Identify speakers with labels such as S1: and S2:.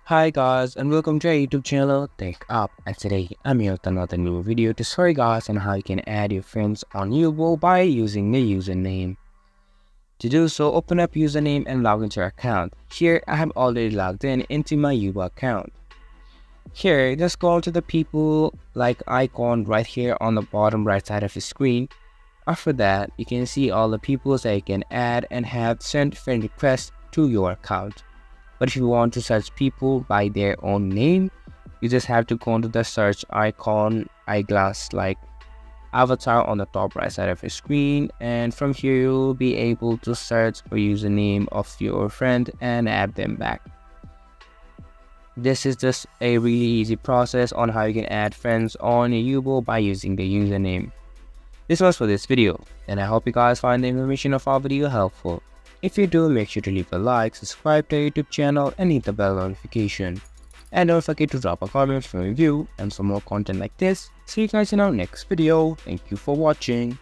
S1: Hi guys and welcome to our YouTube channel Tech Up, and today I'm here with another new video to show you guys on how you can add your friends on Yubo by using the username. To do so, open up username and log into your account. Here I have already logged in into my Yubo account. Here just go to the people like icon right here on the bottom right side of the screen. After that, you can see all the people that you can add and have sent friend requests to your account. But if you want to search people by their own name, you just have to go to the search icon, eyeglass like avatar on the top right side of your screen, and from here you'll be able to search for username of your friend and add them back. This is just a really easy process on how you can add friends on your Yubo by using the username. This was for this video, and I hope you guys find the information of our video helpful. If you do, make sure to leave a like, subscribe to our YouTube channel and hit the bell notification. And don't forget to drop a comment for review and some more content like this. See you guys in our next video. Thank you for watching.